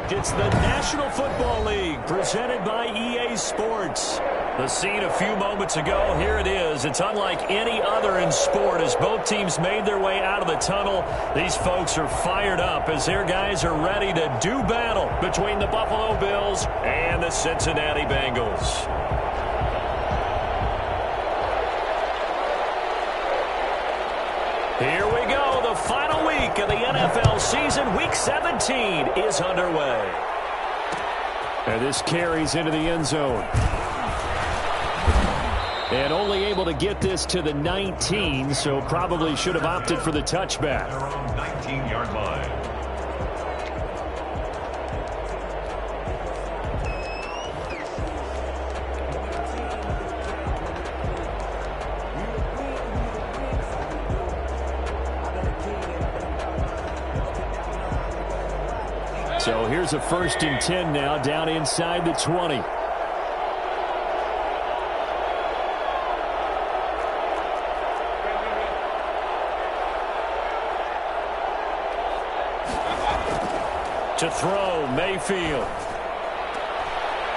It's the National Football League presented by EA Sports. The scene a few moments ago, here it is. It's unlike any other in sport as both teams made their way out of the tunnel. These folks are fired up as their guys are ready to do battle between the Buffalo Bills and the Cincinnati Bengals. Here we go. The final week of the NFL season. Week 17 is underway. And this carries into the end zone. And only able to get this to the 19, so probably should have opted for the touchback. Around 19-yard line. So here's a 1st and 10 now, down inside the 20. To throw, Mayfield.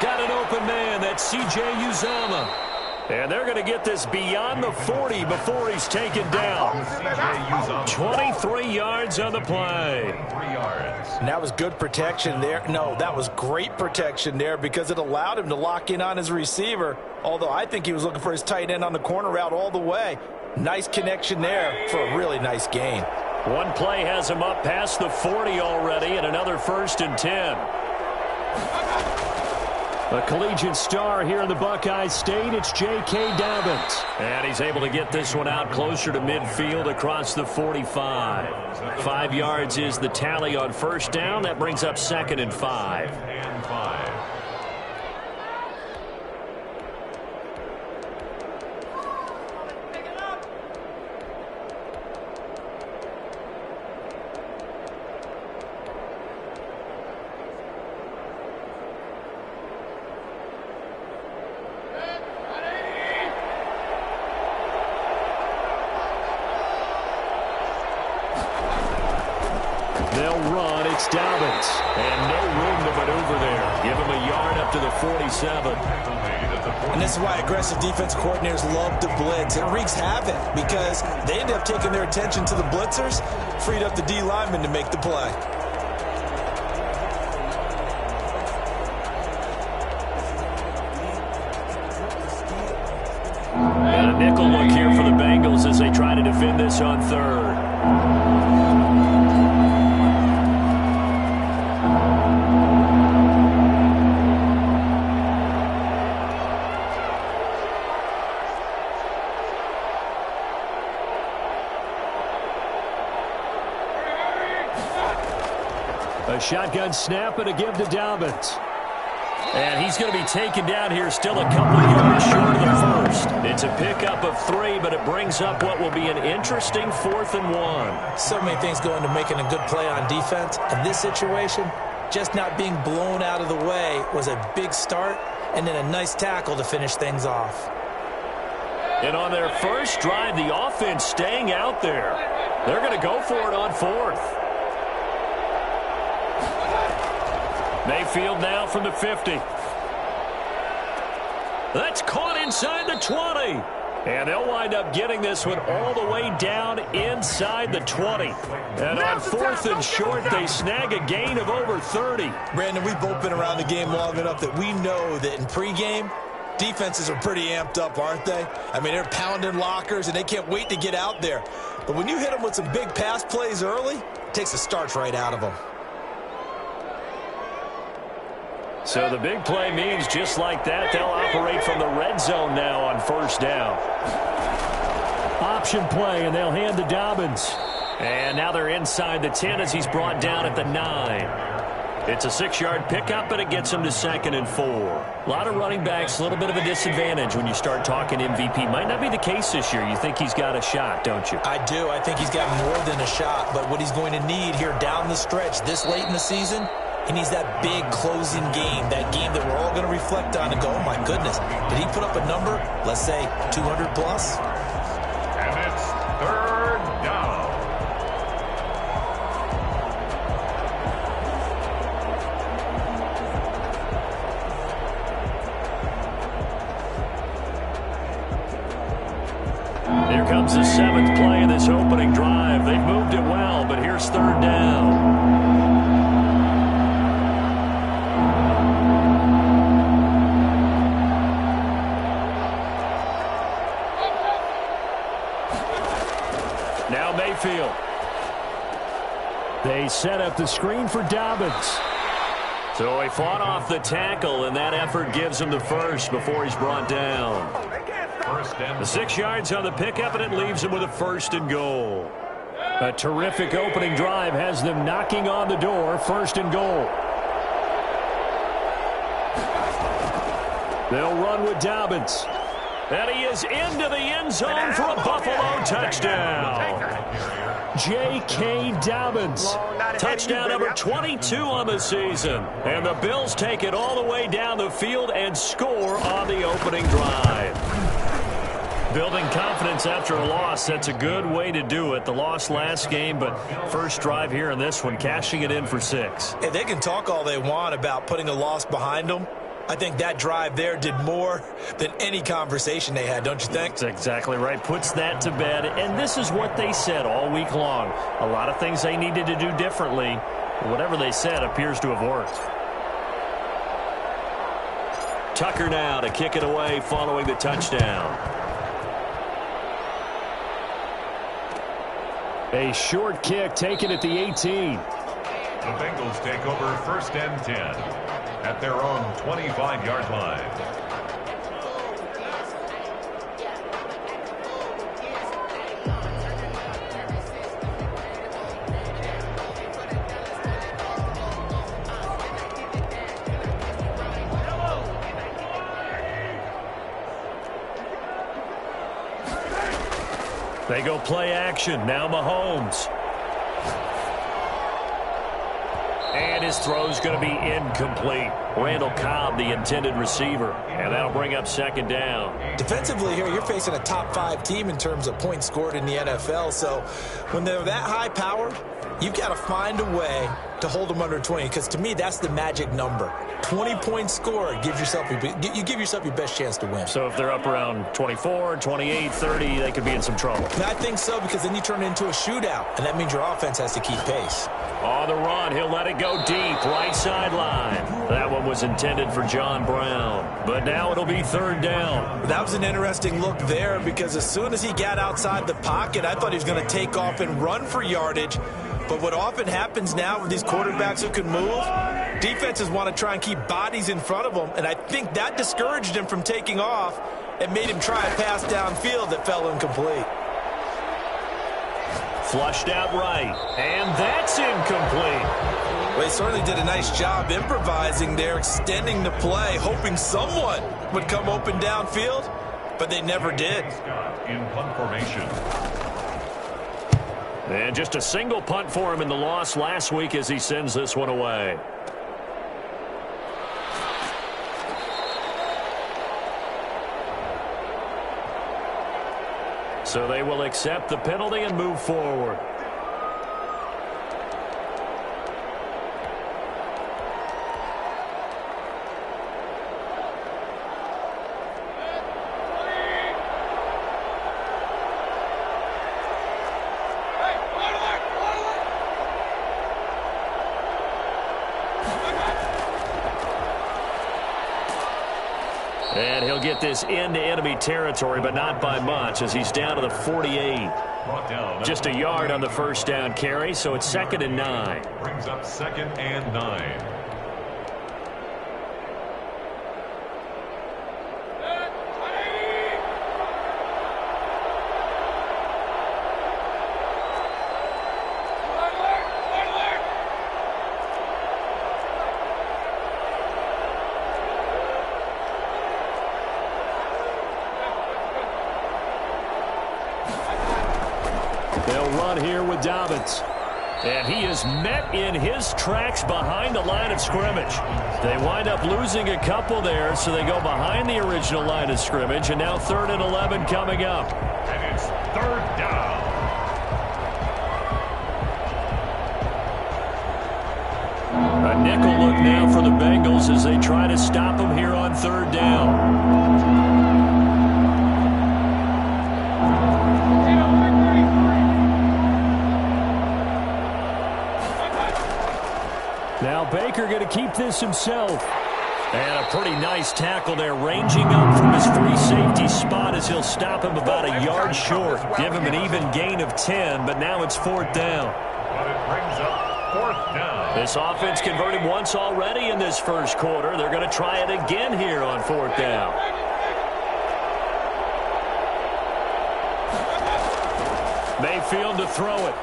Got an open man, that's C.J. Uzomah. And they're going to get this beyond the 40 before he's taken down. 23 yards on the play. 3 yards. And that was good protection there. No, that was great protection there because it allowed him to lock in on his receiver. Although I think he was looking for his tight end on the corner route all the way. Nice connection there for a really nice gain. One play has him up past the 40 already, and another 1st and 10. A collegiate star here in the Buckeye State, it's J.K. Dobbins. And he's able to get this one out closer to midfield across the 45. 5 yards is the tally on 1st down. That brings up 2nd and 5. And 5. They'll run. It's Dobbins. And no room to maneuver there. Give him a yard up to the 47. And this is why aggressive defense coordinators love to blitz. It wreaks havoc because they end up taking their attention to the blitzers, freed up the D lineman to make the play. And a nickel look here for the Bengals as they try to defend this on 3rd. A shotgun snap and a give to Dobbins. And he's going to be taken down here still a couple of yards short of the 1st. It's a pickup of 3, but it brings up what will be an interesting 4th and 1. So many things go into making a good play on defense. In this situation, just not being blown out of the way was a big start, and then a nice tackle to finish things off. And on their first drive, the offense staying out there. They're going to go for it on 4th. Mayfield now from the 50. That's caught inside the 20. And they'll wind up getting this one all the way down inside the 20. And on 4th and short, they snag a gain of over 30. Brandon, we've both been around the game long enough that we know that in pregame, defenses are pretty amped up, aren't they? I mean, they're pounding lockers, and they can't wait to get out there. But when you hit them with some big pass plays early, it takes the starch right out of them. So the big play means just like that, they'll operate from the red zone now on 1st down. Option play, and they'll hand to Dobbins. And now they're inside the 10 as he's brought down at the 9. It's a 6-yard pickup, but it gets him to 2nd and 4. A lot of running backs, a little bit of a disadvantage when you start talking MVP. Might not be the case this year. You think he's got a shot, don't you? I do. I think he's got more than a shot. But what he's going to need here down the stretch this late in the season, he needs that big closing game, that game that we're all going to reflect on and go, oh, my goodness, did he put up a number, let's say, 200 plus? And it's 3rd down. Here comes the 7th play of this opening drive. They've moved it well, but here's 3rd down. Now Mayfield. They set up the screen for Dobbins. So he fought off the tackle, and that effort gives him the first before he's brought down. The 6 yards on the pickup, and it leaves him with a 1st and goal. A terrific opening drive has them knocking on the door, 1st and goal. They'll run with Dobbins. And he is into the end zone for a Buffalo touchdown. J.K. Dobbins. Touchdown number 22 on the season. And the Bills take it all the way down the field and score on the opening drive. Building confidence after a loss, that's a good way to do it. The loss last game, but first drive here in this one, cashing it in for 6. Hey, they can talk all they want about putting a loss behind them. I think that drive there did more than any conversation they had, don't you think? That's exactly right. Puts that to bed. And this is what they said all week long. A lot of things they needed to do differently. Whatever they said appears to have worked. Tucker now to kick it away following the touchdown. A short kick taken at the 18. The Bengals take over 1st and 10 at their own 25-yard line. They go play action. Now Mahomes. And his throw's going to be incomplete. Randall Cobb, the intended receiver. And that'll bring up 2nd down. Defensively here, you're facing a top 5 team in terms of points scored in the NFL. So when they're that high powered, you've got to find a way to hold them under 20. Because to me, that's the magic number. 20 points scored, you give yourself your best chance to win. So if they're up around 24, 28, 30, they could be in some trouble. I think so, because then you turn it into a shootout, and that means your offense has to keep pace. On the run, he'll let it go deep, right sideline. That one was intended for John Brown, but now it'll be 3rd down. That was an interesting look there, because as soon as he got outside the pocket, I thought he was going to take off and run for yardage. But what often happens now with these quarterbacks who can move, defenses want to try and keep bodies in front of them, and I think that discouraged him from taking off and made him try a pass downfield that fell incomplete. Flushed out right, and that's incomplete. Well, he certainly did a nice job improvising there, extending the play, hoping someone would come open downfield, but they never did. In punt formation. And just a single punt for him in the loss last week as he sends this one away. So they will accept the penalty and move forward. And he'll get this into enemy territory, but not by much, as he's down to the 48. Just a yard on the 1st down carry, so it's 2nd and 9. Brings up 2nd and 9. They'll run here with Dobbins. And he is met in his tracks behind the line of scrimmage. They wind up losing a couple there, so they go behind the original line of scrimmage, and now 3rd and 11 coming up. And it's 3rd down. A nickel look now for the Bengals as they try to stop him here on 3rd down. going to keep this himself. And a pretty nice tackle there, ranging up from his free safety spot as he'll stop him about a yard short. Give him an even gain of 10, but now it's 4th down. But it brings up 4th down. This offense converted once already in this first quarter. They're going to try it again here on 4th down. Mayfield to throw it.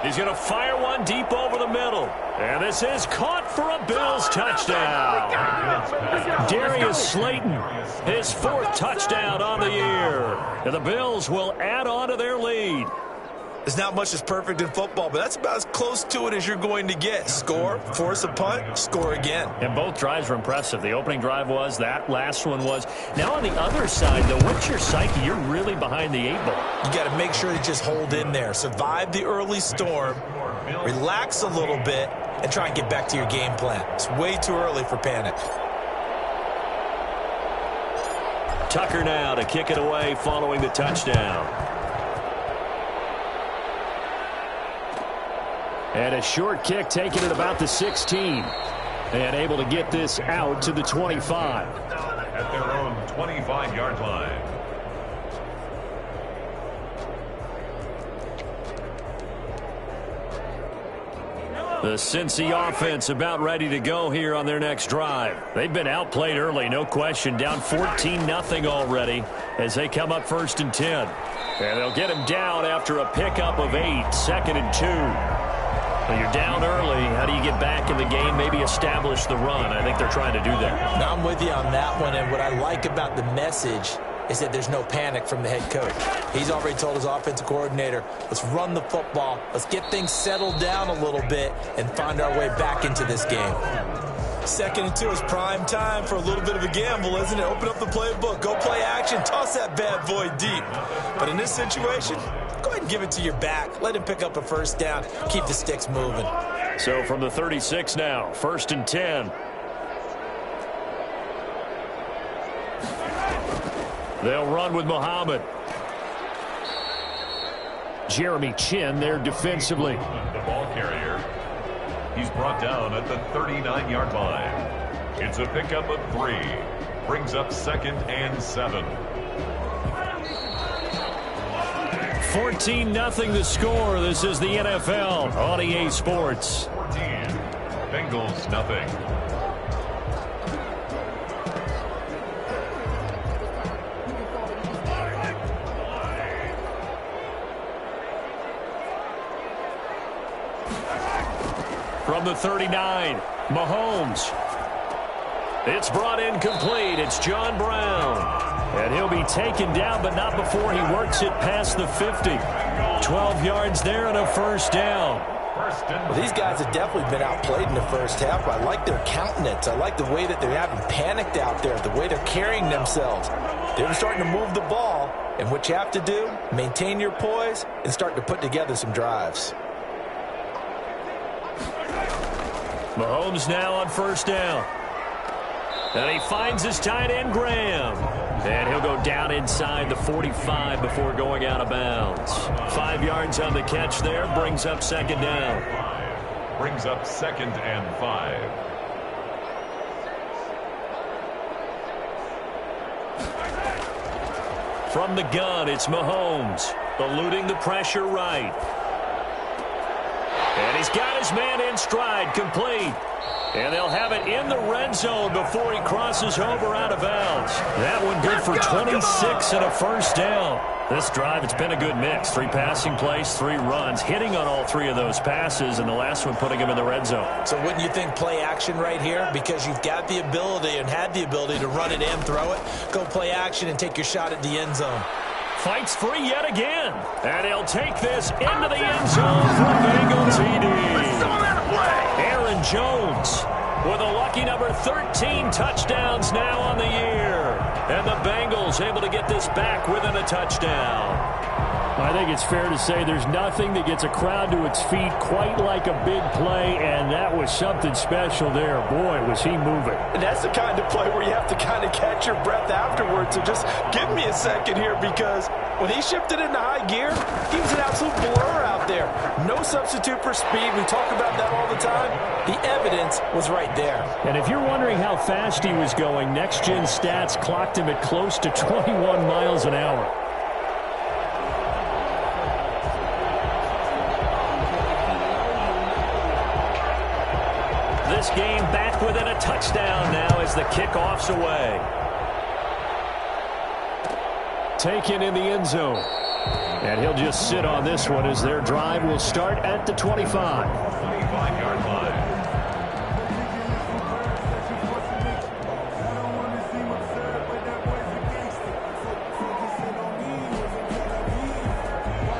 He's going to fire one deep over the middle. And this is caught for a Bills touchdown. Darius Slayton, his 4th touchdown on the year. And the Bills will add on to their lead. There's not much that's perfect in football, but that's about as close to it as you're going to get. Score, force a punt, score again. And both drives were impressive. The opening drive was, that last one was. Now on the other side, though, what's your psyche? You're really behind the 8 ball. You got to make sure to just hold in there. Survive the early storm, relax a little bit, and try and get back to your game plan. It's way too early for panic. Tucker now to kick it away following the touchdown. And a short kick taken at about the 16. And able to get this out to the 25. At their own 25-yard line. The Cincy offense about ready to go here on their next drive. They've been outplayed early, no question. Down 14-0 already as they come up 1st and 10. And they'll get him down after a pickup of 8, 2nd and 2. Well, you're down early. How do you get back in the game, maybe establish the run? I think they're trying to do that. Now, I'm with you on that one, and what I like about the message is that there's no panic from the head coach. He's already told his offensive coordinator, let's run the football, let's get things settled down a little bit, and find our way back into this game. 2nd and 2 is prime time for a little bit of a gamble, isn't it? Open up the playbook, go play action, toss that bad boy deep. But in this situation, go ahead and give it to your back. Let him pick up a 1st down. Keep the sticks moving. So from the 36 now, 1st and 10. They'll run with Muhammad. Jeremy Chin there defensively. The ball carrier. He's brought down at the 39-yard line. It's a pickup of 3. Brings up 2nd and 7. 14-0 the score. This is the NFL on EA Sports. 14. Bengals nothing. From the 39, Mahomes. It's brought in complete. It's John Brown. And he'll be taken down, but not before he works it past the 50. 12 yards there and a 1st down. Well, these guys have definitely been outplayed in the first half. I like their countenance. I like the way that they're having panicked out there, the way they're carrying themselves. They're starting to move the ball, and what you have to do, maintain your poise and start to put together some drives. Mahomes now on 1st down. And he finds his tight end, Graham. And he'll go down inside the 45 before going out of bounds. 5 yards on the catch there. Brings up 2nd down. Brings up 2nd and 5. From the gun, it's Mahomes. Eluding the pressure right. And he's got his man in stride, complete. And they'll have it in the red zone before he crosses over out of bounds. That one good for 26 and a 1st down. This drive, it's been a good mix. 3 passing plays, 3 runs, hitting on all 3 of those passes, and the last one putting him in the red zone. So wouldn't you think play action right here? Because you've got the ability and had the ability to run it in, throw it, go play action, and take your shot at the end zone. Fights free yet again. And he'll take this into the end zone for Bengals TD. Aaron Jones with a lucky number 13 touchdowns now on the year. And the Bengals able to get this back within a touchdown. I think it's fair to say there's nothing that gets a crowd to its feet quite like a big play, and that was something special there. Boy, was he moving. And that's the kind of play where you have to kind of catch your breath afterwards. So just give me a second here, because when he shifted into high gear, he was an absolute blur out there. No substitute for speed. We talk about that all the time. The evidence was right there. And if you're wondering how fast he was going, Next Gen Stats clocked him at close to 21 miles an hour. This game back within a touchdown now as the kickoff's away. Taken in the end zone. And he'll just sit on this one as their drive will start at the 25. 25-yard line.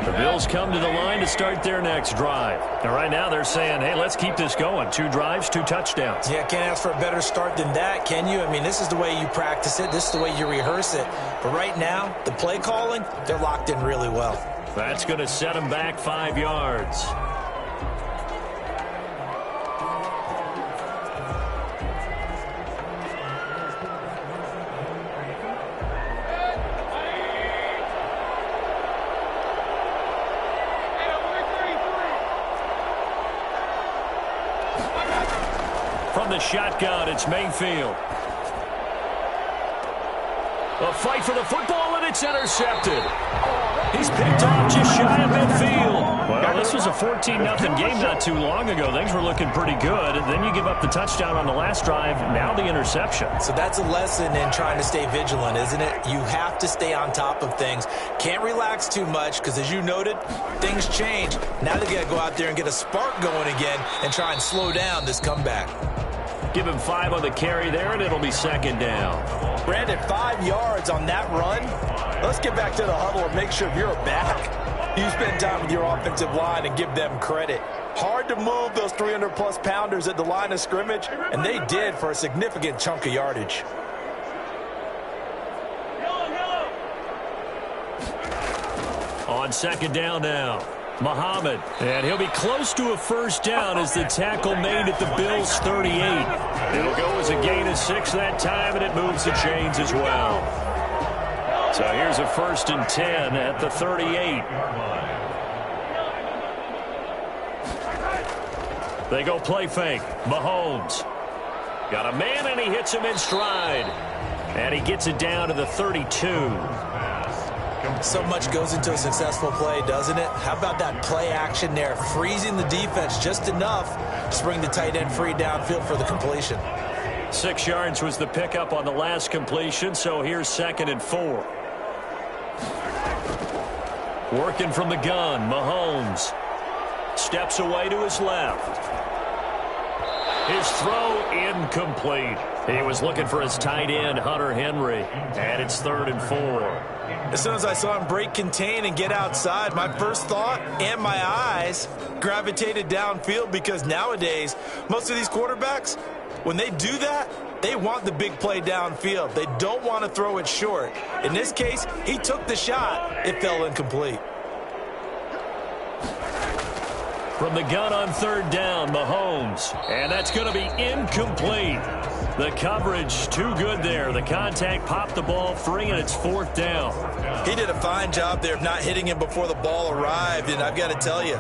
The Bills come to the line to start their next drive. And right now they're saying, hey, let's keep this going. 2 drives, 2 touchdowns. Yeah, can't ask for a better start than that, can you? I mean, this is the way you practice it. This is the way you rehearse it. But right now, the play calling, they're locked in really well. That's going to set them back 5 yards. From the shotgun, it's Mayfield. A fight for the football, and it's intercepted. He's picked off just shy of midfield. Well, this was a 14-0 game not too long ago. Things were looking pretty good. And then you give up the touchdown on the last drive. Now the interception. So that's a lesson in trying to stay vigilant, isn't it? You have to stay on top of things. Can't relax too much because, as you noted, things change. Now they got to go out there and get a spark going again and try and slow down this comeback. Give him 5 on the carry there, and it'll be second down. Brandon, 5 yards on that run. Let's get back to the huddle and make sure you're back. You spend time with your offensive line and give them credit. Hard to move those 300-plus pounders at the line of scrimmage, and they did for a significant chunk of yardage. On second down now, Muhammad, and he'll be close to a first down as the tackle made at the Bills' 38. It'll go as a gain of 6 that time, and it moves the chains as well. So here's a 1st and 10 at the 38. They go play fake. Mahomes got a man, and he hits him in stride. And he gets it down to the 32. So much goes into a successful play, doesn't it? How about that play action there, freezing the defense just enough to bring the tight end free downfield for the completion. 6 yards was the pickup on the last completion, so here's 2nd and 4. Working from the gun, Mahomes steps away to his left. His throw incomplete. He was looking for his tight end, Hunter Henry, and it's 3rd and 4. As soon as I saw him break contain and get outside, my first thought and my eyes gravitated downfield, because nowadays, most of these quarterbacks, when they do that, they want the big play downfield. They don't want to throw it short. In this case, he took the shot. It fell incomplete. From the gun on 3rd down, Mahomes, and that's going to be incomplete. The coverage too good there. The contact popped the ball free, and it's 4th down. He did a fine job there of not hitting him before the ball arrived, and I've got to tell you,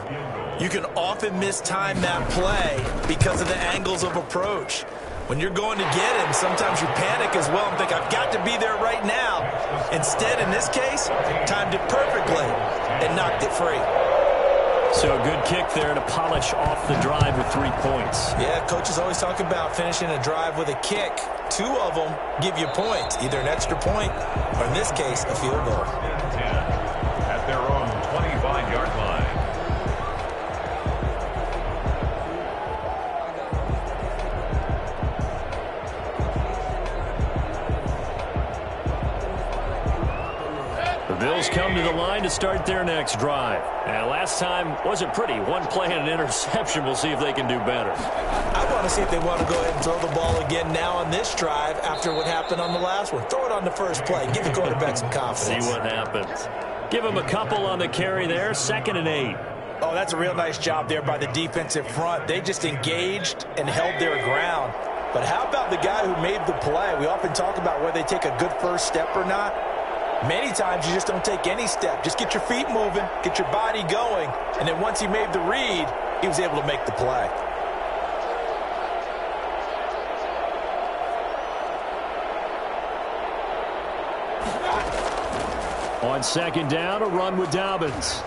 you can often mistime that play because of the angles of approach. When you're going to get him, sometimes you panic as well and think, I've got to be there right now. Instead, in this case, timed it perfectly and knocked it free. So a good kick there to polish off the drive with 3 points. Yeah, coaches always talk about finishing a drive with a kick. 2 of them give you points, either an extra point or, in this case, a field goal. At their own 25-yard line. The Bills come to the line to start their next drive. And last time wasn't pretty. 1 play and an interception. We'll see if they can do better. I want to see if they want to go ahead and throw the ball again now on this drive after what happened on the last one. Throw it on the first play. Give the quarterback some confidence. See what happens. Give him a couple on the carry there, 2nd and 8. Oh, that's a real nice job there by the defensive front. They just engaged and held their ground. But how about the guy who made the play? We often talk about whether they take a good first step or not. Many times you just don't take any step. Just get your feet moving, get your body going, and then once he made the read, he was able to make the play. On 2nd down, a run with Dobbins.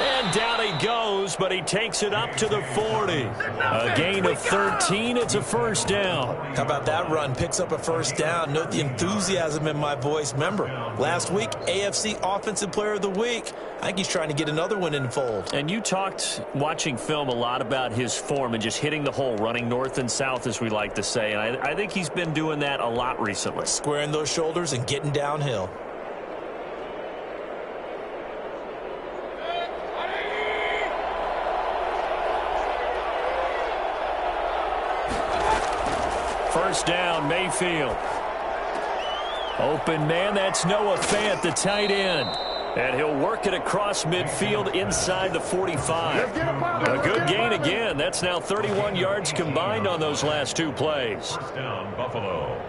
And down he goes, but he takes it up to the 40. A gain of 13. It's a 1st down. How about that run? Picks up a 1st down. Note the enthusiasm in my voice. Remember, last week, AFC Offensive Player of the Week. I think he's trying to get another one in the fold. And you talked, watching film, a lot about his form and just hitting the hole, running north and south, as we like to say. And I think he's been doing that a lot recently. Squaring those shoulders and getting downhill. First down, Mayfield. Open man, that's Noah Fant, the tight end. And he'll work it across midfield inside the 45. A good gain again. That's now 31 yards combined on those last 2 plays. First down, Buffalo.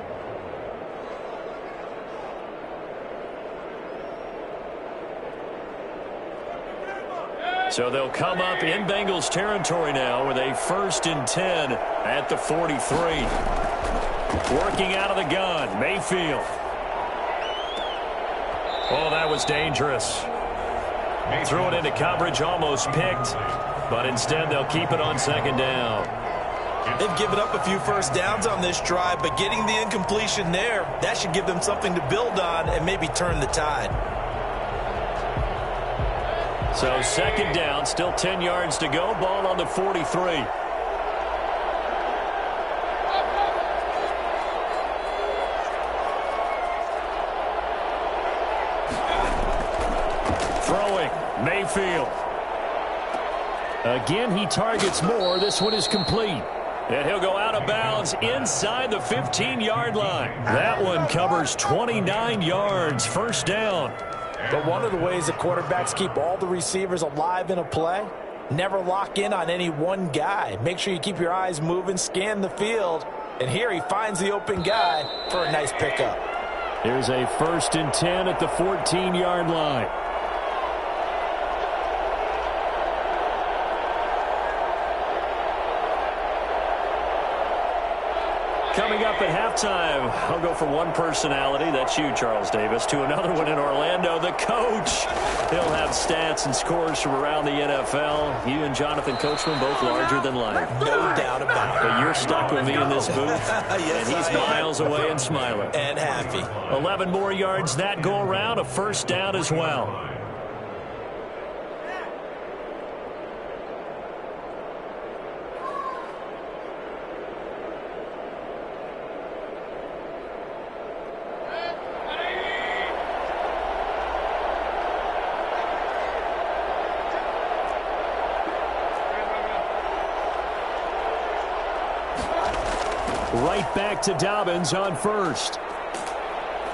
So they'll come up in Bengals territory now with a 1st and 10 at the 43. Working out of the gun, Mayfield. Oh, that was dangerous. Threw it into coverage, almost picked, but instead they'll keep it on 2nd down. They've given up a few 1st downs on this drive, but getting the incompletion there, that should give them something to build on and maybe turn the tide. So 2nd down, still 10 yards to go, ball on the 43. Mayfield. Again, he targets more. This one is complete. And he'll go out of bounds inside the 15-yard line. That one covers 29 yards. 1st down. But one of the ways that quarterbacks keep all the receivers alive in a play, never lock in on any one guy. Make sure you keep your eyes moving, scan the field. And here he finds the open guy for a nice pickup. Here's a 1st and 10 at the 14-yard line. Coming up at halftime, I'll go from one personality, that's you, Charles Davis, to another one in Orlando, the coach. He'll have stats and scores from around the NFL. You and Jonathan Coachman both larger than life. No doubt about it. But you're stuck with me in this booth, yes, and he's miles away and smiling. And happy. 11 more yards that go around, a 1st down as well. Right back to Dobbins on 1st.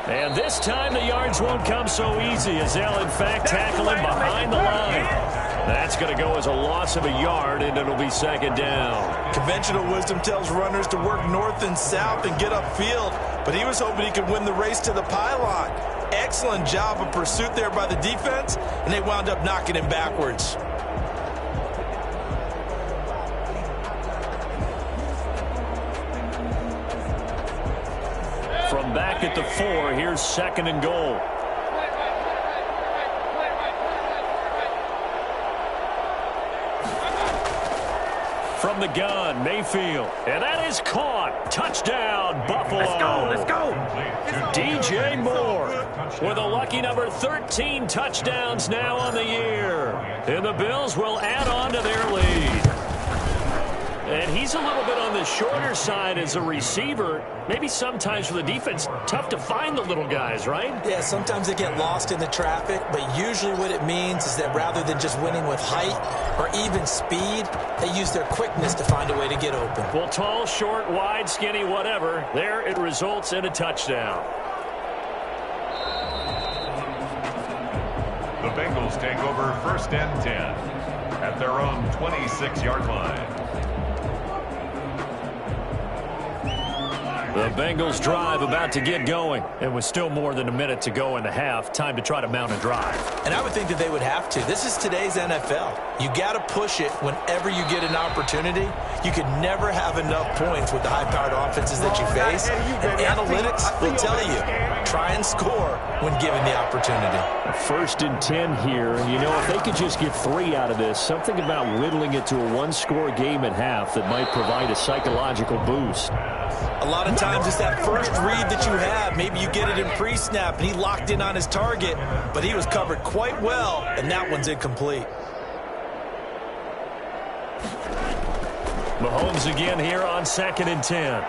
And this time the yards won't come so easy as they'll, in fact, tackle him behind the line. That's going to go as a loss of a yard, and it'll be 2nd down. Conventional wisdom tells runners to work north and south and get upfield, but he was hoping he could win the race to the pylon. Excellent job of pursuit there by the defense, and they wound up knocking him backwards. From back at the 4, here's 2nd and goal. From the gun, Mayfield. And that is caught. Touchdown, Buffalo. Let's go. DJ Moore with a lucky number 13 touchdowns now on the year. And the Bills will add on to their lead. And he's a little bit on the shorter side as a receiver. Maybe sometimes for the defense, tough to find the little guys, right? Yeah, sometimes they get lost in the traffic, but usually what it means is that rather than just winning with height or even speed, they use their quickness to find a way to get open. Well, tall, short, wide, skinny, whatever, there it results in a touchdown. The Bengals take over 1st and 10 at their own 26-yard line. The Bengals drive about to get going. It was still more than a minute to go in the half. Time to try to mount a drive. And I would think that they would have to. This is today's NFL. You got to push it whenever you get an opportunity. You can never have enough points with the high-powered offenses that you face. And analytics will tell you, try and score when given the opportunity. 1st and 10 here. And, you know, if they could just get 3 out of this, something about whittling it to a one-score game at half that might provide a psychological boost. A lot of times it's that first read that you have. Maybe you get it in pre-snap, and he locked in on his target, but he was covered quite well, and that one's incomplete. Mahomes again here on 2nd and 10.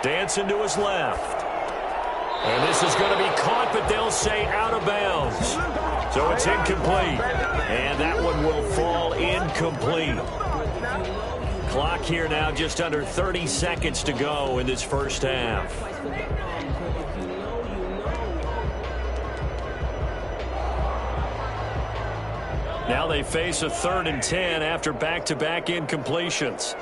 Dancing to his left. And this is going to be caught, but they'll say out of bounds. So it's incomplete. And that one will fall incomplete. Clock here now, just under 30 seconds to go in this first half. Now they face a 3rd and 10 after back-to-back incompletions.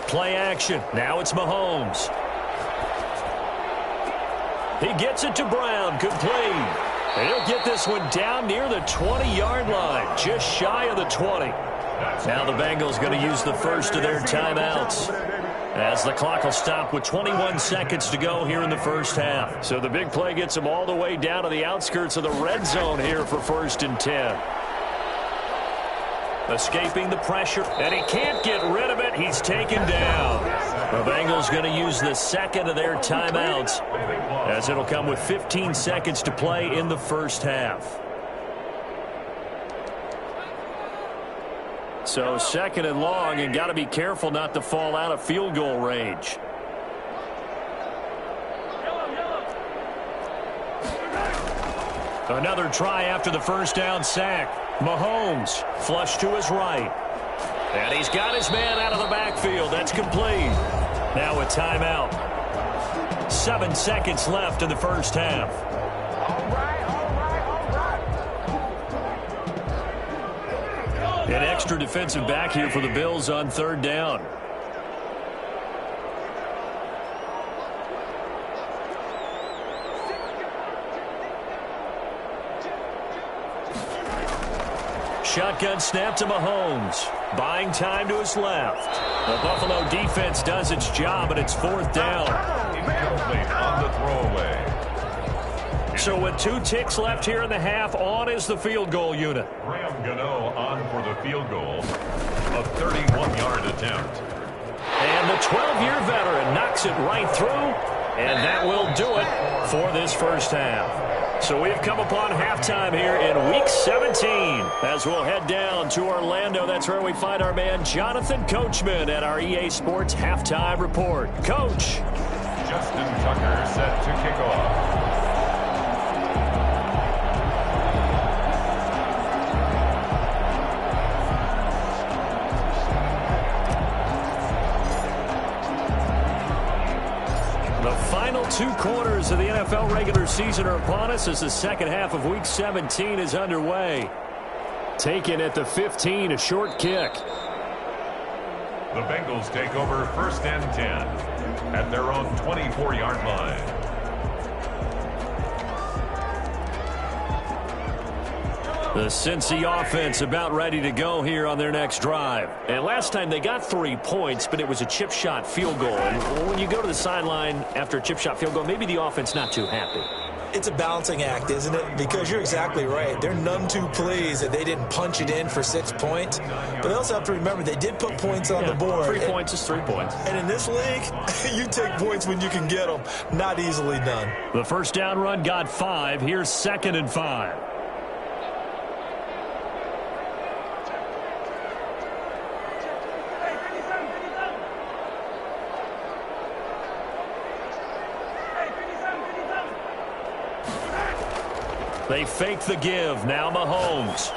Play action. Now it's Mahomes. He gets it to Brown, complete. And he'll get this one down near the 20-yard line, just shy of the 20. Now the Bengals going to use the first of their timeouts, as the clock will stop with 21 seconds to go here in the first half. So the big play gets them all the way down to the outskirts of the red zone here for 1st and 10. Escaping the pressure, and he can't get rid of it. He's taken down. The Bengals going to use the second of their timeouts, as it'll come with 15 seconds to play in the first half. So 2nd and long, and got to be careful not to fall out of field goal range. Another try after the first down sack. Mahomes flush to his right. And he's got his man out of the backfield. That's complete. Now a timeout. 7 seconds left in the first half. An extra defensive back here for the Bills on 3rd down. Shotgun snap to Mahomes. Buying time to his left. The Buffalo defense does its job, and it's 4th down. On the throwaway. So with 2 ticks left here in the half, on is the field goal unit. Graham Gano on for the field goal. A 31-yard attempt. And the 12-year veteran knocks it right through, and that will do it for this first half. So we've come upon halftime here in Week 17. As we'll head down to Orlando, that's where we find our man Jonathan Coachman at our EA Sports Halftime Report. Coach. Justin Tucker set to kick off. The final 2 quarters of the NFL regular season are upon us as the second half of Week 17 is underway. Taken at the 15, a short kick. The Bengals take over 1st and 10 at their own 24-yard line. The Cincy offense about ready to go here on their next drive. And last time they got 3 points, but it was a chip shot field goal. And when you go to the sideline after a chip shot field goal, maybe the offense not too happy. It's a balancing act, isn't it? Because you're exactly right. They're none too pleased that they didn't punch it in for 6 points. But they also have to remember they did put points on the board. 3 points is 3 points. And in this league, you take points when you can get them. Not easily done. The first down run got 5. Here's 2nd and 5. They fake the give. Now Mahomes.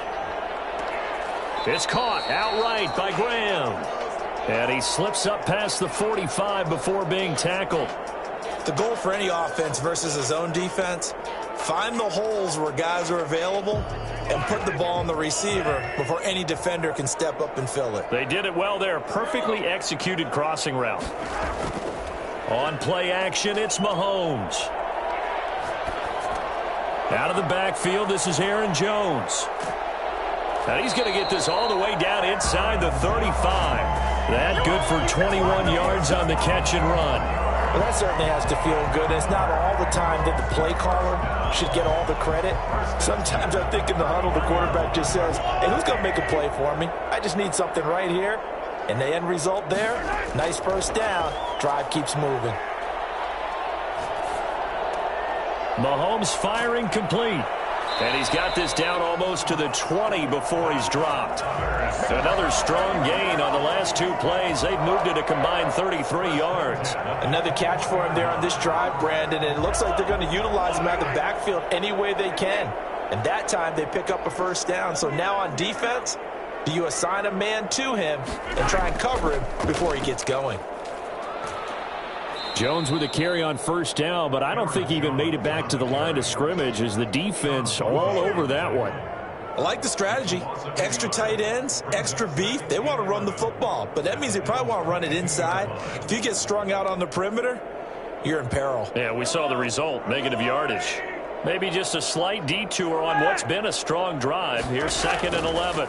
It's caught outright by Graham. And he slips up past the 45 before being tackled. The goal for any offense versus his own defense, find the holes where guys are available and put the ball on the receiver before any defender can step up and fill it. They did it well there. Perfectly executed crossing route. On play action, it's Mahomes. Out of the backfield, this is Aaron Jones. And he's going to get this all the way down inside the 35. That good for 21 yards on the catch and run. Well, that certainly has to feel good. It's not all the time that the play caller should get all the credit. Sometimes I think in the huddle, the quarterback just says, hey, who's going to make a play for me? I just need something right here. And the end result there, nice first down. Drive keeps moving. Mahomes firing complete. And he's got this down almost to the 20 before he's dropped. Another strong gain on the last two plays. They've moved it a combined 33 yards. Another catch for him there on this drive, Brandon, and it looks like they're going to utilize him out of the backfield any way they can. And that time they pick up a first down. So now on defense, do you assign a man to him and try and cover him before he gets going? Jones with a carry on first down, but I don't think he even made it back to the line of scrimmage as the defense all over that one. I like the strategy. Extra tight ends, extra beef. They want to run the football, but that means they probably want to run it inside. If you get strung out on the perimeter, you're in peril. Yeah, we saw the result, negative yardage. Maybe just a slight detour on what's been a strong drive. Here's 2nd and 11.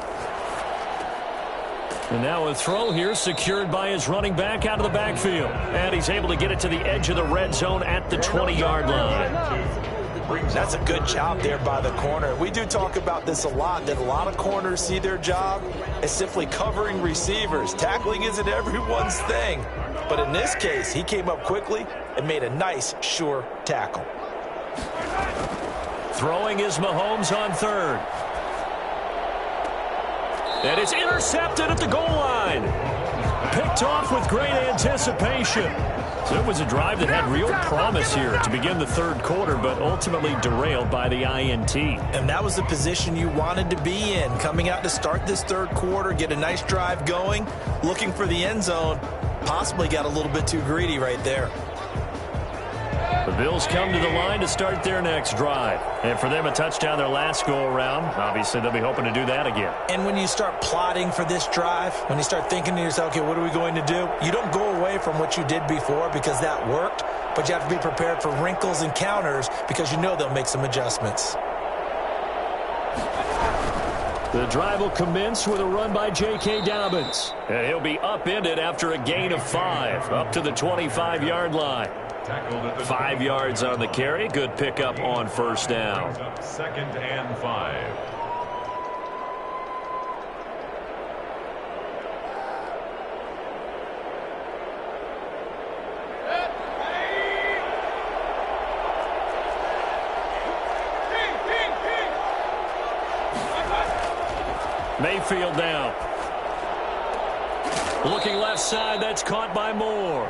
And now a throw here secured by his running back out of the backfield. And he's able to get it to the edge of the red zone at the 20-yard line. That's a good job there by the corner. We do talk about this a lot, that a lot of corners see their job as simply covering receivers. Tackling isn't everyone's thing. But in this case, he came up quickly and made a nice, sure tackle. Throwing is Mahomes on 3rd. And it's intercepted at the goal line. Picked off with great anticipation. So it was a drive that had real promise here to begin the 3rd quarter, but ultimately derailed by the INT. And that was the position you wanted to be in. Coming out to start this 3rd quarter, get a nice drive going, looking for the end zone. Possibly got a little bit too greedy right there. The Bills come to the line to start their next drive. And for them, a touchdown their last go-around. Obviously, they'll be hoping to do that again. And when you start plotting for this drive, when you start thinking to yourself, okay, what are we going to do? You don't go away from what you did before because that worked, but you have to be prepared for wrinkles and counters because you know they'll make some adjustments. The drive will commence with a run by J.K. Dobbins. And he'll be upended after a gain of 5, up to the 25-yard line. 5 yards on the carry. Good pickup on first down. 2nd and 5. Mayfield down. Looking left side, that's caught by Moore.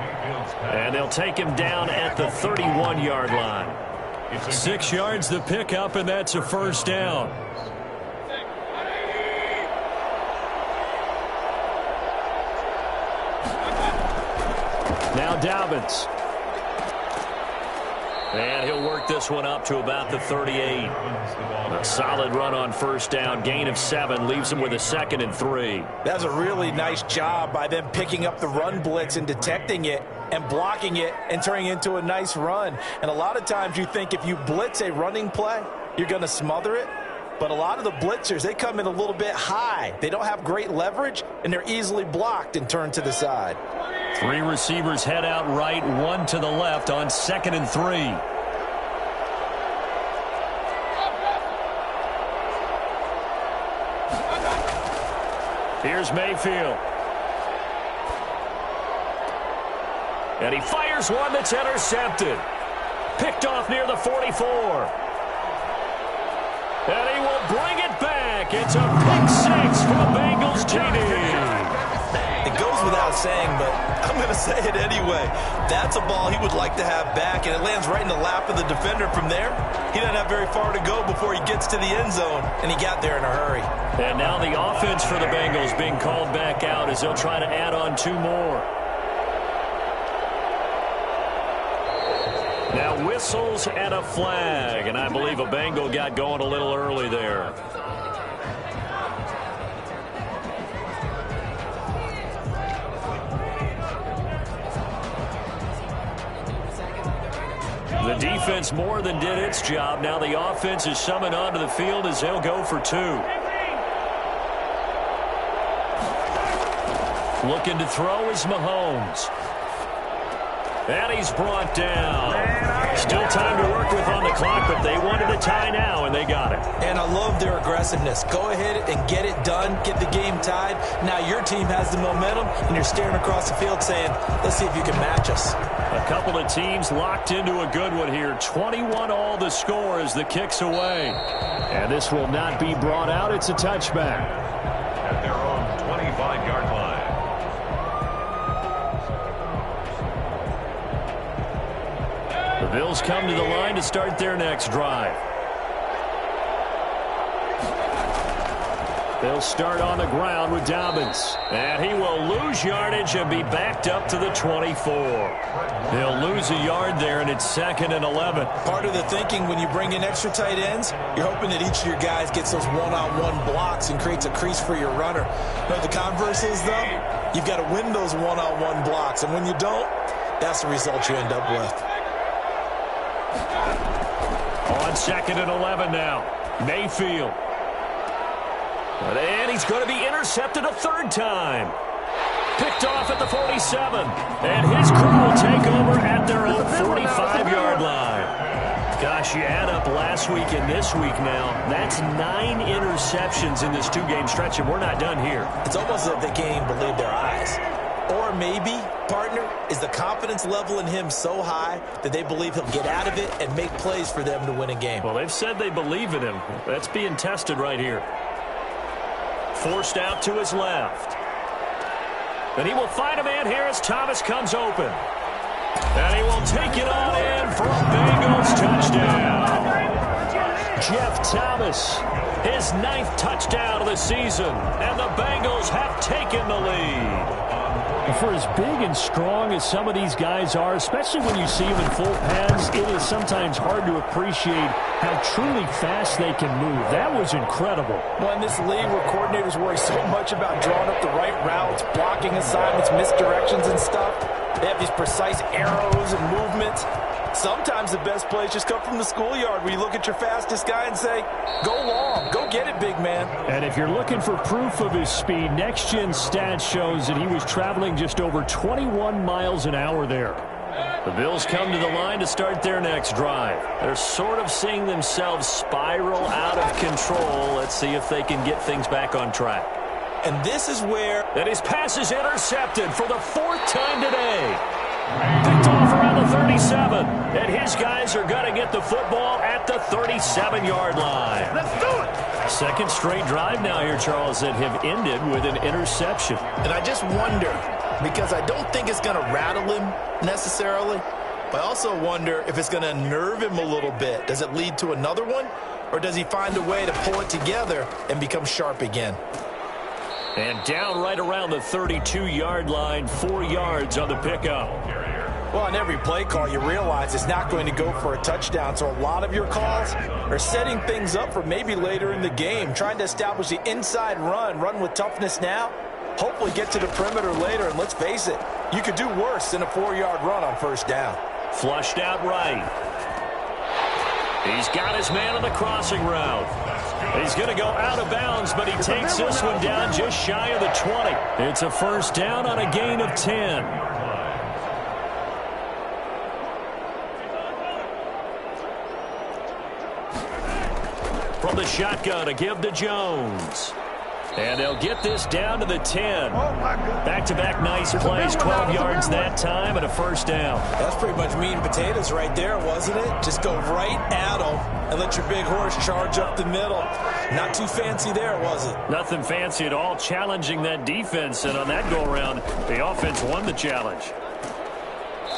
And they'll take him down at the 31-yard line. 6 yards the pickup, and that's a first down. Now Dobbins. And he'll work this one up to about the 38. A solid run on first down. Gain of 7 leaves him with a 2nd and 3. That's a really nice job by them picking up the run blitz and detecting it and blocking it and turning it into a nice run. And a lot of times you think if you blitz a running play, you're going to smother it. But a lot of the blitzers, they come in a little bit high. They don't have great leverage, and they're easily blocked and turned to the side. 3 receivers head out right, 1 to the left on 2nd and 3. Here's Mayfield. And he fires one that's intercepted. Picked off near the 44. And he will bring it back. It's a pick 6 for the Bengals TD. It goes goes without saying, but I'm going to say it anyway. That's a ball he would like to have back, and it lands right in the lap of the defender. From there, he doesn't have very far to go before he gets to the end zone, and he got there in a hurry. And now the offense for the Bengals being called back out as they'll try to add on 2 more. Now whistles and a flag, and I believe a Bengal got going a little early there. The defense more than did its job. Now the offense is summoned onto the field as they'll go for 2. Looking to throw is Mahomes. And he's brought down. Still time to work with on the clock, but they wanted a tie now, and they got it. And I love their aggressiveness. Go ahead and get it done. Get the game tied. Now your team has the momentum, and you're staring across the field saying, let's see if you can match us. A couple of teams locked into a good one here. 21-all the score as the kick's away. And this will not be brought out. It's a touchback. At their own 25-yard line. The Bills come to the line to start their next drive. They'll start on the ground with Dobbins. And he will lose yardage and be backed up to the 24. They'll lose a yard there, and it's 2nd and 11. Part of the thinking when you bring in extra tight ends, you're hoping that each of your guys gets those one-on-one blocks and creates a crease for your runner. But the converse is, though, you've got to win those one-on-one blocks. And when you don't, that's the result you end up with. On 2nd and 11 now. Mayfield. And he's going to be intercepted a 3rd time. Picked off at the 47. And his crew will take over at their own 45-yard line. Gosh, you add up last week and this week now. That's 9 interceptions in this 2-game stretch, and we're not done here. It's almost as if they can't even believe their eyes. Or maybe, partner, is the confidence level in him so high that they believe he'll get out of it and make plays for them to win a game. Well, they've said they believe in him. That's being tested right here. Forced out to his left. And he will find a man here as Thomas comes open. And he will take it on in for a Bengals touchdown. Jeff Thomas, his 9th touchdown of the season. And the Bengals have taken the lead. For as big and strong as some of these guys are, especially when you see them in full pads, it is sometimes hard to appreciate how truly fast they can move. That was incredible. Well, in this league where coordinators worry so much about drawing up the right routes, blocking assignments, misdirections and stuff, they have these precise arrows and movements. Sometimes the best plays just come from the schoolyard where you look at your fastest guy and say, go long, go get it, big man. And if you're looking for proof of his speed, Next Gen Stats shows that he was traveling just over 21 miles an hour there. The Bills come to the line to start their next drive. They're sort of seeing themselves spiral out of control. Let's see if they can get things back on track. And this is where... And his pass is intercepted for the 4th time today. Picked off around the 37. And his guys are going to get the football at the 37-yard line. Let's do it! 2nd straight drive now here, Charles, that have ended with an interception. And I just wonder, because I don't think it's going to rattle him necessarily, but I also wonder if it's going to nerve him a little bit. Does it lead to another one? Or does he find a way to pull it together and become sharp again? And down right around the 32-yard line, 4 yards on the pickup. Well, on every play call, you realize it's not going to go for a touchdown. So a lot of your calls are setting things up for maybe later in the game, trying to establish the inside run with toughness now, hopefully get to the perimeter later. And let's face it, you could do worse than a 4-yard run on 1st down. Flushed out right. He's got his man on the crossing route. He's going to go out of bounds, but he takes this one down just shy of the 20. It's a 1st down on a gain of 10. From the shotgun, a give to Jones. And they'll get this down to the 10. Back-to-back nice plays, 12 yards that time, and a first down. That's pretty much meat and potatoes right there, wasn't it? Just go right at them and let your big horse charge up the middle. Not too fancy there, was it? Nothing fancy at all, challenging that defense. And on that go-around, the offense won the challenge.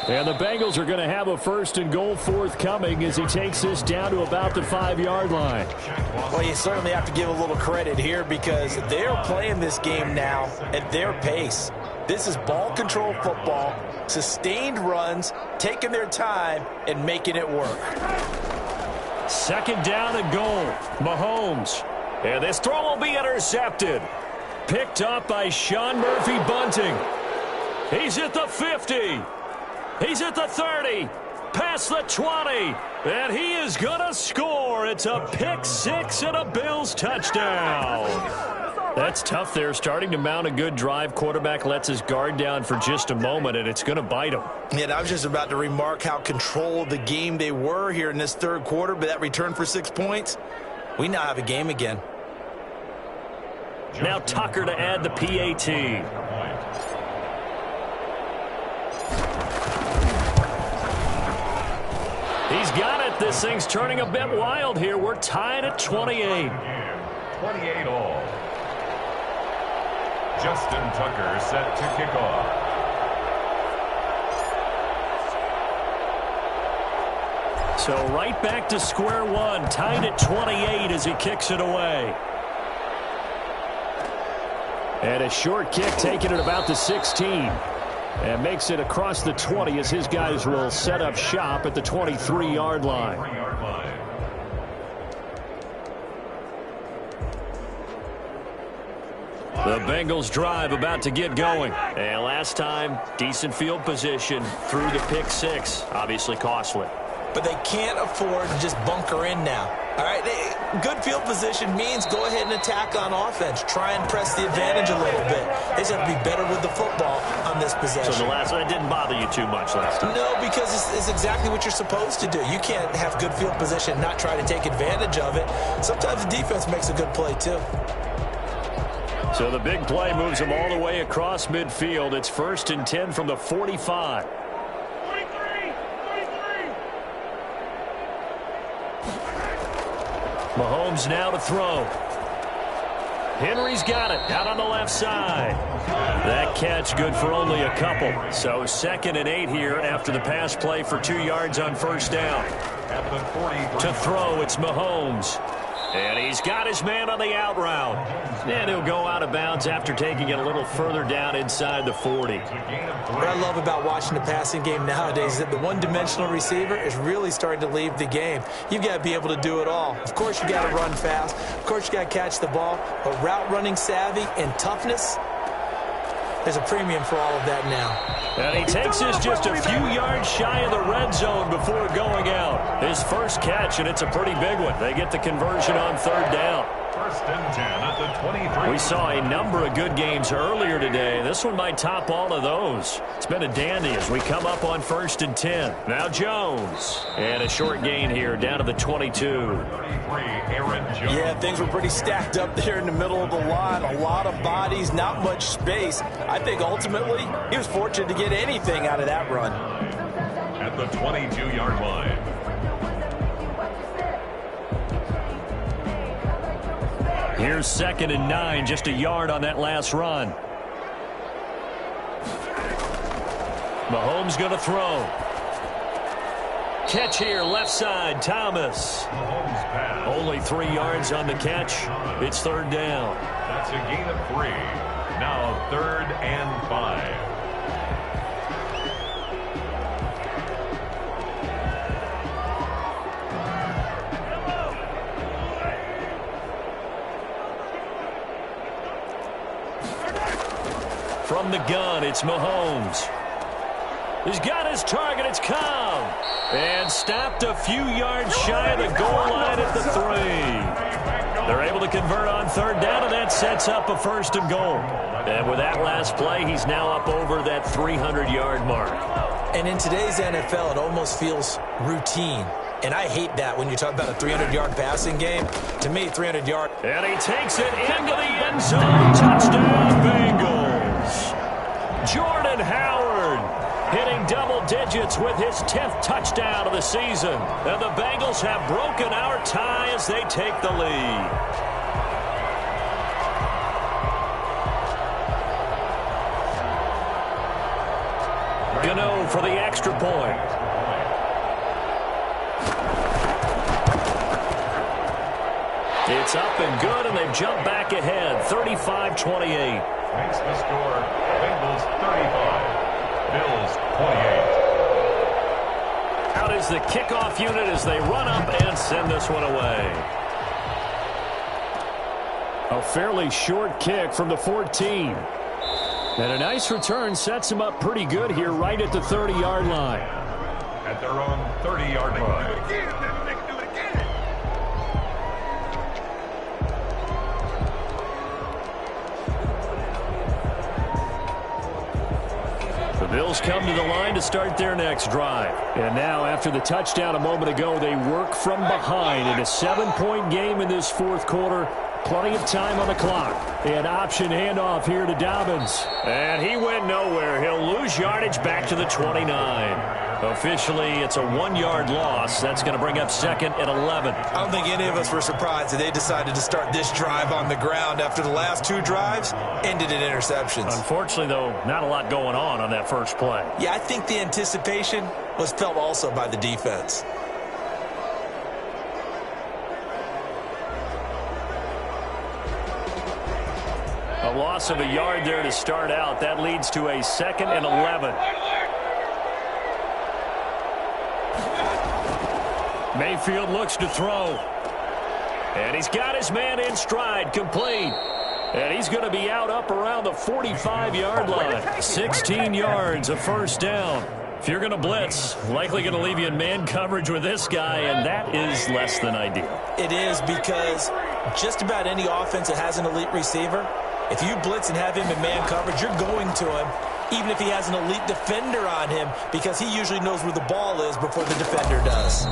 And the Bengals are going to have a first and goal forthcoming as he takes this down to about the 5-yard line. Well, you certainly have to give a little credit here because they're playing this game now at their pace. This is ball control football, sustained runs, taking their time and making it work. Second down and goal. Mahomes. And this throw will be intercepted. Picked up by Sean Murphy-Bunting. He's at the 50. He's at the 30, past the 20, and he is going to score. It's a pick six and a Bills touchdown. That's tough there, starting to mount a good drive. Quarterback lets his guard down for just a moment, and it's going to bite him. Yeah, and I was just about to remark how controlled the game they were here in this third quarter, but that return for 6 points, we now have a game again. Now Tucker to add the PAT. He's got it. This thing's turning a bit wild here. We're tied at 28. 28 all. Justin Tucker set to kick off. So right back to square one. Tied at 28 as he kicks it away. And a short kick taken at about the 16. And makes it across the 20 as his guys will set up shop at the 23-yard line. The Bengals drive about to get going. And last time, decent field position through the pick six. Obviously costly. But they can't afford to just bunker in now. All right, good field position means go ahead and attack on offense. Try and press the advantage a little bit. They just have to be better with the football on this possession. So the last one didn't bother you too much last time? No, because it's exactly what you're supposed to do. You can't have good field position and not try to take advantage of it. Sometimes the defense makes a good play, too. So the big play moves them all the way across midfield. It's 1st and 10 from the 45. Mahomes now to throw. Henry's got it out on the left side. That catch good for only a couple. So 2nd and 8 here after the pass play for 2 yards on first down. To throw, it's Mahomes. And he's got his man on the out route. And he'll go out of bounds after taking it a little further down inside the 40. What I love about watching the passing game nowadays is that the one-dimensional receiver is really starting to leave the game. You've got to be able to do it all. Of course, you got to run fast. Of course, you got to catch the ball. But route running savvy and toughness, there's a premium for all of that now. And he takes this just a few yards shy of the red zone before going out. His first catch, and it's a pretty big one. They get the conversion on 3rd down. 1st and 10 at the 23. We saw a number of good games earlier today. This one might top all of those. It's been a dandy as we come up on 1st and 10. Now Jones. And a short gain here down to the 22. Yeah, things were pretty stacked up there in the middle of the line. A lot of bodies, not much space. I think ultimately he was fortunate to get anything out of that run. At the 22-yard line. Here's 2nd and 9, just a yard on that last run. Mahomes going to throw. Catch here, left side, Thomas. Only 3 yards on the catch. It's 3rd down. That's a gain of 3. Now 3rd and 5. From the gun, it's Mahomes. He's got his target. It's Cobb. And stopped a few yards shy of the goal line at the 3. They're able to convert on 3rd down, and that sets up a 1st and goal. And with that last play, he's now up over that 300-yard mark. And in today's NFL, it almost feels routine. And I hate that when you talk about a 300-yard passing game. To me, 300 yards. And he takes it into the end zone. Touchdown, Bengals. Jordan Howard hitting double digits with his 10th touchdown of the season. And the Bengals have broken our tie as they take the lead. Gano for the extra point. It's up and good, and they've jumped back ahead, 35-28. Makes the score, Bengals 35, Bills 28. Out is the kickoff unit as they run up and send this one away. A fairly short kick from the 14. And a nice return sets him up pretty good here right at the 30-yard line. At their own 30-yard line. The Bills come to the line to start their next drive. And now, after the touchdown a moment ago, they work from behind in a 7-point game in this fourth quarter. Plenty of time on the clock. An option handoff here to Dobbins. And he went nowhere. He'll lose yardage back to the 29. Officially, it's a 1-yard loss. That's going to bring up second and 11. I don't think any of us were surprised that they decided to start this drive on the ground after the last two drives ended in interceptions. Unfortunately, though, not a lot going on that first play. Yeah, I think the anticipation was felt also by the defense. A loss of a yard there to start out. That leads to a second and 11. Mayfield looks to throw. And he's got his man in stride, complete. And he's going to be out up around the 45-yard line. 16 yards, a first down. If you're going to blitz, likely going to leave you in man coverage with this guy, and that is less than ideal. It is, because just about any offense that has an elite receiver, if you blitz and have him in man coverage, you're going to him, even if he has an elite defender on him, because he usually knows where the ball is before the defender does.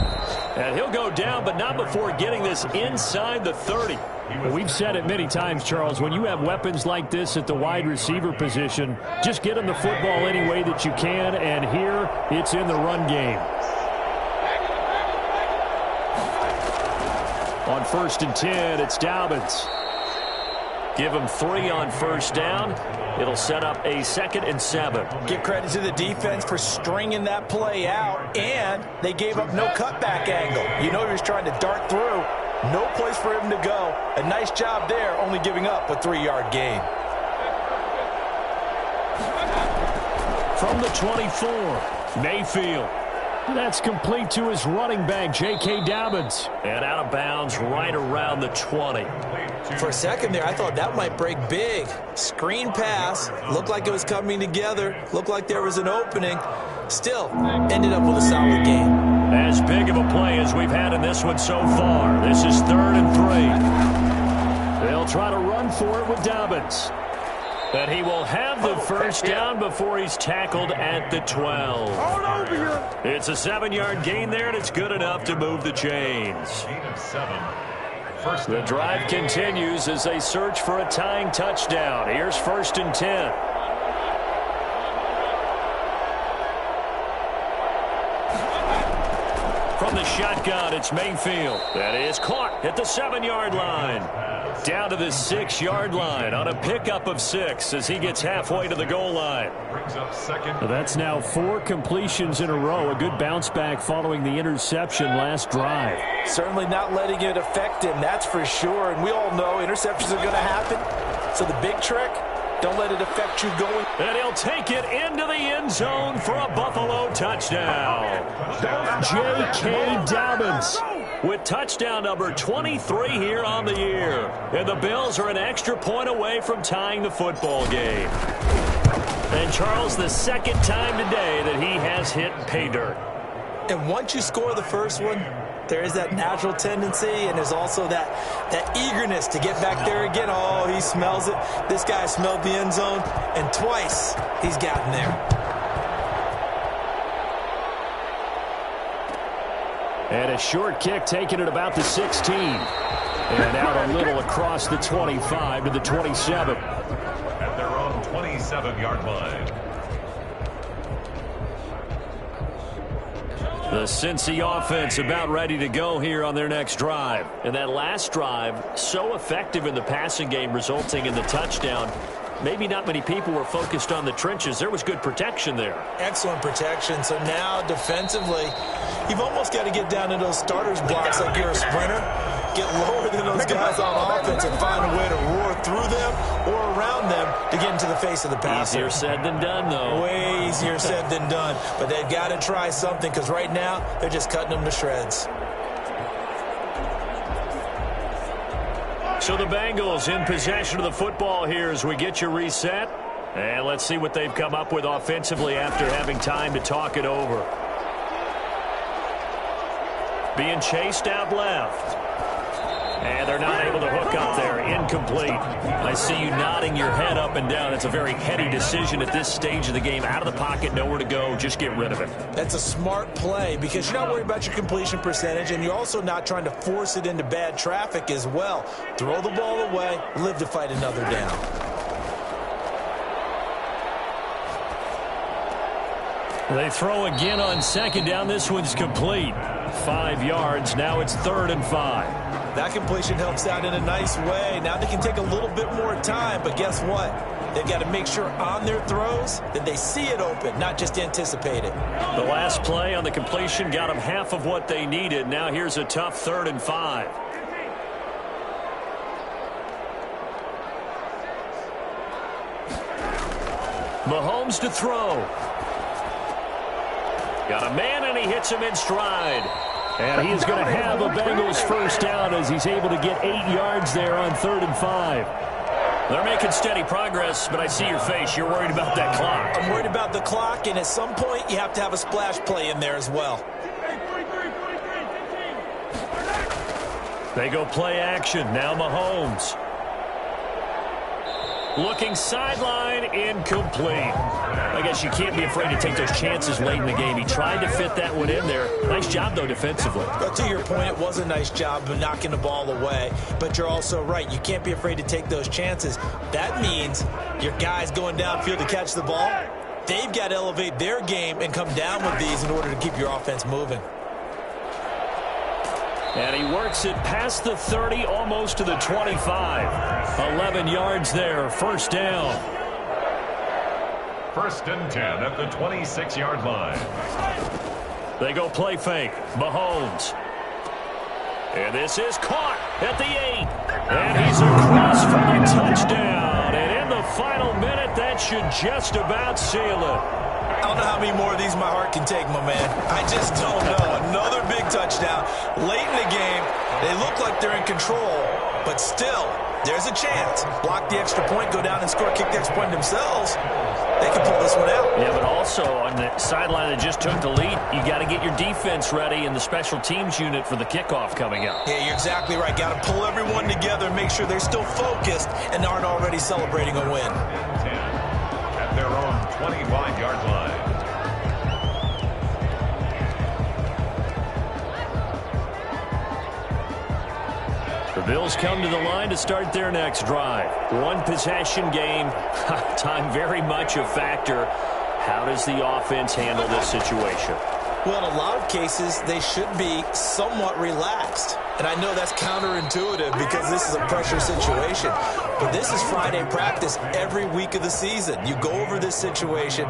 And he'll go down, but not before getting this inside the 30. Well, we've said it many times, Charles, when you have weapons like this at the wide receiver position, just get him the football any way that you can, and here it's in the run game. On 1st and 10, it's Dobbins. Give him 3 on first down. It'll set up a 2nd and 7. Give credit to the defense for stringing that play out, and they gave up no cutback angle. You know he was trying to dart through. No place for him to go. A nice job there, only giving up a 3-yard gain. From the 24, Mayfield. That's complete to his running back, J.K. Dobbins. And out of bounds right around the 20. For a second there, I thought that might break big. Screen pass. Looked like it was coming together. Looked like there was an opening. Still, ended up with a solid game. As big of a play as we've had in this one so far. This is 3rd and 3. They'll try to run for it with Dobbins. And he will have the first down before he's tackled at the 12. It's a 7-yard gain there, and it's good enough to move the chains. The drive continues as they search for a tying touchdown. Here's 1st and 10. From the shotgun, it's Mayfield. That is caught at the 7-yard line. Down to the 6-yard line on a pickup of 6 as he gets halfway to the goal line. Brings up second. That's now 4 completions in a row. A good bounce back following the interception last drive. Certainly not letting it affect him, that's for sure. And we all know interceptions are going to happen. So the big trick, don't let it affect you going. And he'll take it into the end zone for a Buffalo touchdown. J.K. Dobbins with touchdown number 23 here on the year. And the Bills are an extra point away from tying the football game. And Charles, the second time today that he has hit pay dirt. And once you score the first one, there is that natural tendency, and there's also that eagerness to get back there again. Oh, he smells it. This guy smelled the end zone, and twice he's gotten there. And a short kick taking it about the 16. And out a little across the 25 to the 27. At their own 27-yard line. The Cincy offense about ready to go here on their next drive. And that last drive, so effective in the passing game, resulting in the touchdown. Maybe not many people were focused on the trenches. There was good protection there. Excellent protection. So now defensively, you've almost got to get down to those starters blocks like you're a sprinter. Get lower than those guys on offense and find a way to roar through them or around them to get into the face of the passer. Easier said than done, though. Way easier said than done. But they've got to try something because right now they're just cutting them to shreds. So the Bengals in possession of the football here as we get you reset. And let's see what they've come up with offensively after having time to talk it over. Being chased out left. And they're not able to hook up there. Incomplete. I see you nodding your head up and down. It's a very heady decision at this stage of the game. Out of the pocket, nowhere to go. Just get rid of it. That's a smart play because you're not worried about your completion percentage, and you're also not trying to force it into bad traffic as well. Throw the ball away, live to fight another down. They throw again on second down. This one's complete. 5 yards. Now it's 3rd and 5. That completion helps out in a nice way. Now they can take a little bit more time, but guess what? They've got to make sure on their throws that they see it open, not just anticipate it. The last play on the completion got them half of what they needed. Now here's a tough 3rd and 5. Mahomes to throw. Got a man, and he hits him in stride. And he's going to have a Bengals first down as he's able to get 8 yards there on 3rd and 5. They're making steady progress, but I see your face. You're worried about that clock. I'm worried about the clock, and at some point you have to have a splash play in there as well. They go play action. Now Mahomes. Looking sideline, incomplete. I guess you can't be afraid to take those chances late in the game. He tried to fit that one in there. Nice job, though, defensively. But to your point, it was a nice job of knocking the ball away. But you're also right. You can't be afraid to take those chances. That means your guys going downfield to catch the ball, they've got to elevate their game and come down with these in order to keep your offense moving. And he works it past the 30, almost to the 25. 11 yards there, first down. 1st and 10 at the 26-yard line. They go play fake. Mahomes. And this is caught at the 8. And he's across for a touchdown. And in the final minute, that should just about seal it. I don't know how many more of these my heart can take, my man. I just don't know. Another big touchdown. Late in the game, they look like they're in control, but still, there's a chance. Block the extra point, go down and score, kick the extra point themselves. They can pull this one out. Yeah, but also on the sideline that just took the lead, you got to get your defense ready and the special teams unit for the kickoff coming up. Yeah, you're exactly right. Got to pull everyone together and make sure they're still focused and aren't already celebrating a win. 10 at their own 25-yard line. The Bills come to the line to start their next drive. One possession game. Time very much a factor. How does the offense handle this situation? Well, in a lot of cases, they should be somewhat relaxed. And I know that's counterintuitive because this is a pressure situation. But this is Friday practice every week of the season. You go over this situation,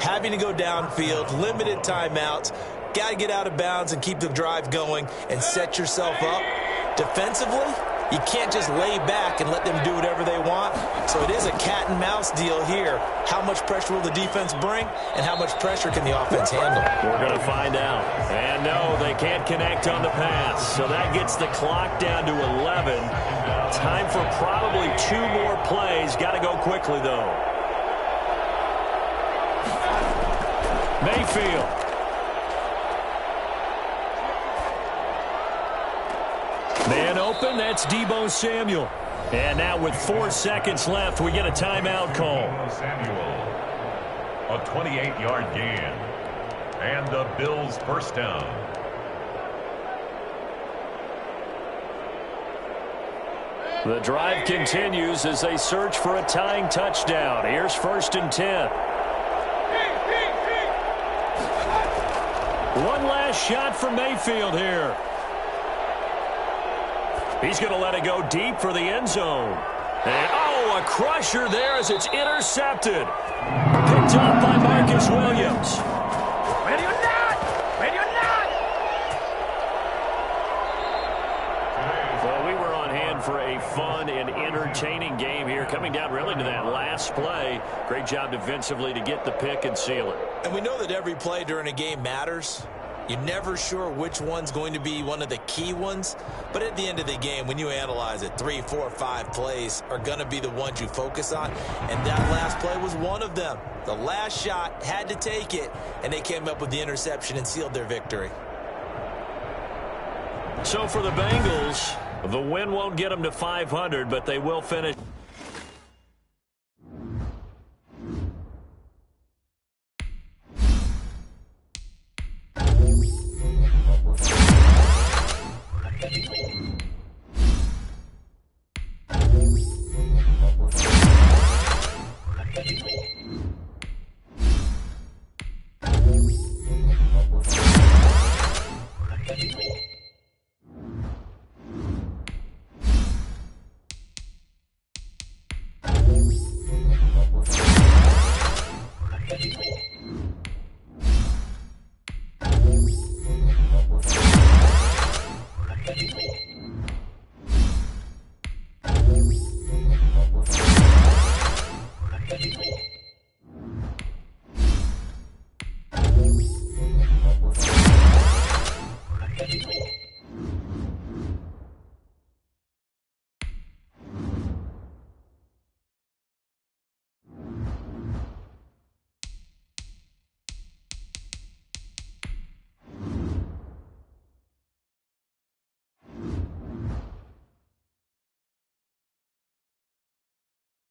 having to go downfield, limited timeouts, got to get out of bounds and keep the drive going and set yourself up. Defensively, you can't just lay back and let them do whatever they want. So it is a cat and mouse deal here. How much pressure will the defense bring, and how much pressure can the offense handle? We're going to find out. And no, they can't connect on the pass. So that gets the clock down to 11. Time for probably 2 more plays. Got to go quickly, though. Mayfield. Man open, that's Deebo Samuel. And now with 4 seconds left, we get a timeout call. Samuel, a 28-yard gain. And the Bills first down. The drive continues as they search for a tying touchdown. Here's 1st and 10. One last shot for Mayfield here. He's going to let it go deep for the end zone. And, oh, a crusher there as it's intercepted. Picked up by Marcus Williams. Ready or not? Ready or not? Well, we were on hand for a fun and entertaining game here, coming down really to that last play. Great job defensively to get the pick and seal it. And we know that every play during a game matters. You're never sure which one's going to be one of the key ones. But at the end of the game, when you analyze it, 3, 4, 5 plays are going to be the ones you focus on. And that last play was one of them. The last shot had to take it, and they came up with the interception and sealed their victory. So for the Bengals, the win won't get them to 500, but they will finish.